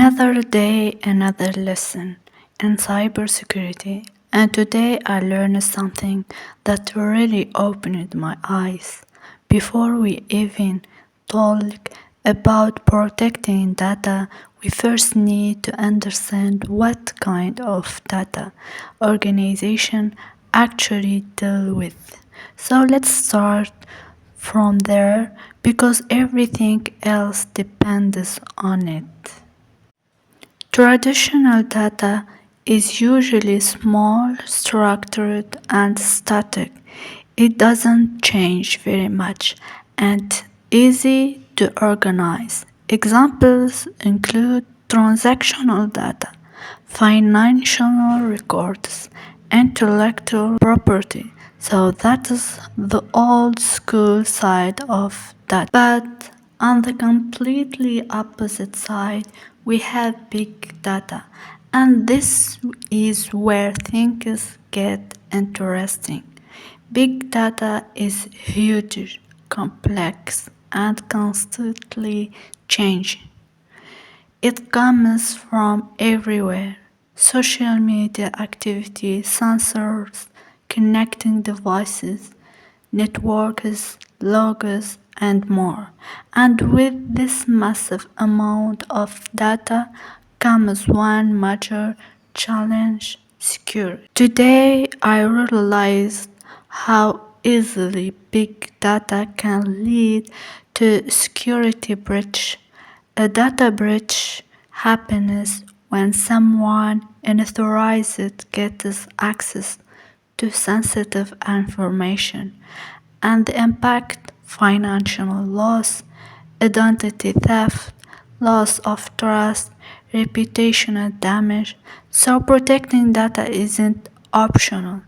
Another day, another lesson in cybersecurity, and today I learned something that really opened my eyes. Before we even talk about protecting data, we first need to understand what kind of data organization actually deal with. So let's start from there because everything else depends on it. Traditional data is usually small, structured, and static. It doesn't change very much and easy to organize. Examples include transactional data, financial records, intellectual property. So that is the old school side of data. But on the completely opposite side, we have big data. And this is where things get interesting. Big data is huge, complex, and constantly changing. It comes from everywhere: social media activity, sensors, connecting devices, networks, logs, and more. And with this massive amount of data comes one major challenge: security. Today, I realized how easily big data can lead to security breach. A data breach happens when someone unauthorized gets access to sensitive information, and the impact: financial loss, identity theft, loss of trust, reputational damage. So protecting data isn't optional.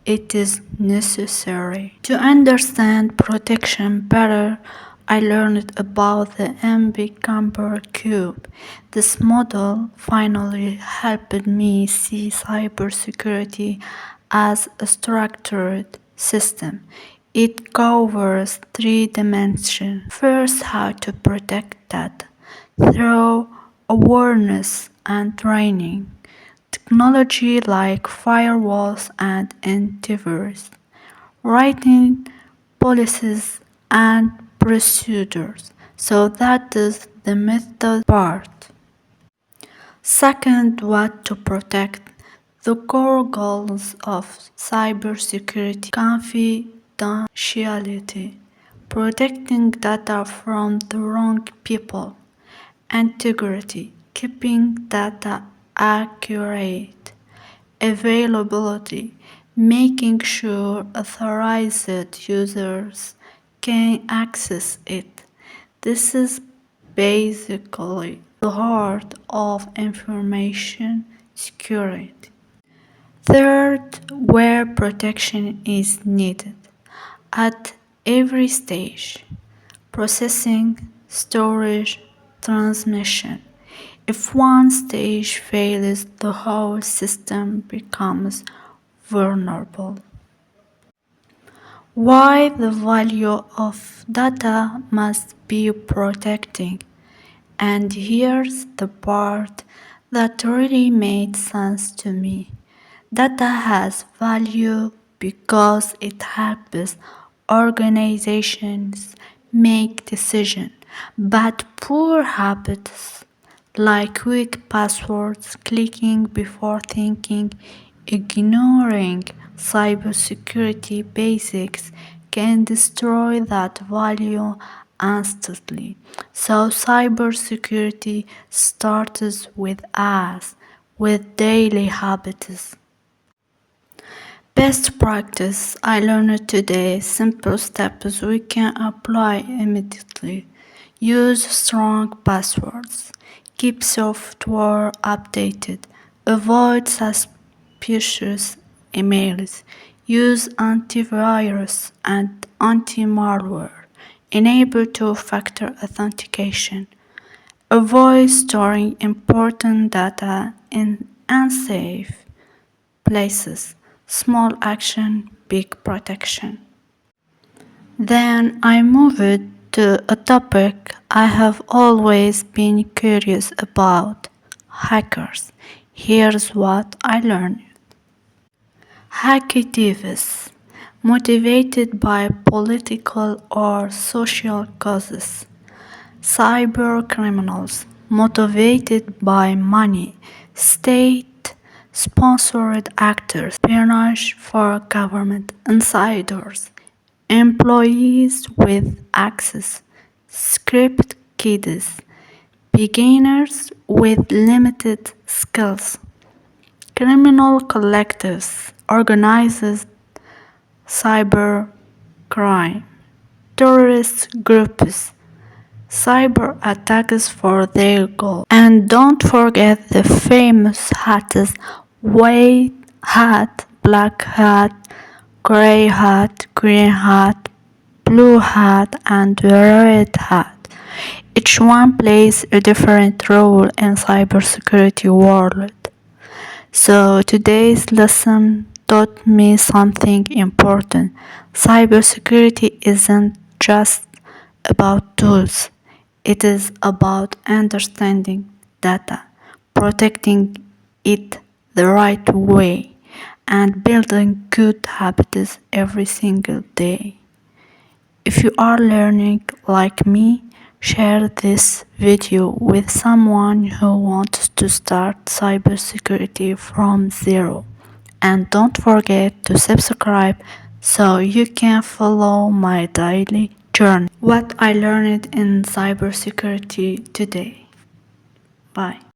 It is necessary. To understand protection better, I learned about the McCumber Cube. This model finally helped me see cybersecurity as a structured system. It covers three dimensions. First, how to protect data through awareness and training. Technology like firewalls and antivirus, writing policies and procedures. So that is the method part. Second, what to protect. The core goals of cybersecurity: confidentiality, protecting data from the wrong people; integrity, keeping data accurate; availability, making sure authorized users can access it. This is basically the heart of information security. Third, where protection is needed. At every stage: processing, storage, transmission. If one stage fails, the whole system becomes vulnerable. Why the value of data must be protected. And here's the part that really made sense to me. Data has value because it helps organizations make decisions, but poor habits like weak passwords, clicking before thinking, ignoring cybersecurity basics can destroy that value instantly. So cybersecurity starts with us, with daily habits. Best practice I learned today: simple steps we can apply immediately. Use strong passwords. Keep software updated. Avoid suspicious emails. Use antivirus and anti-malware. Enable two-factor authentication. Avoid storing important data in unsafe places. Small action, big protection. Then I moved to a topic I have always been curious about: hackers. Here's what I learned. Hacktivists, motivated by political or social causes. Cybercriminals, motivated by money. State-sponsored actors, espionage for government insiders. Employees with access. Script kids. Beginners with limited skills. Criminal collectives, organized cybercrime. Terrorist groups, cyber attacks for their goal. And don't forget the famous hats: white hat, black hat, gray hat, green hat, blue hat, and red hat. Each one plays a different role in cybersecurity world. So today's lesson taught me something important. Cybersecurity isn't just about tools. It is about understanding data, protecting it the right way, and building good habits every single day. If you are learning like me, share this video with someone who wants to start cybersecurity from zero. And don't forget to subscribe so you can follow my daily journey. What I learned in cybersecurity today. Bye.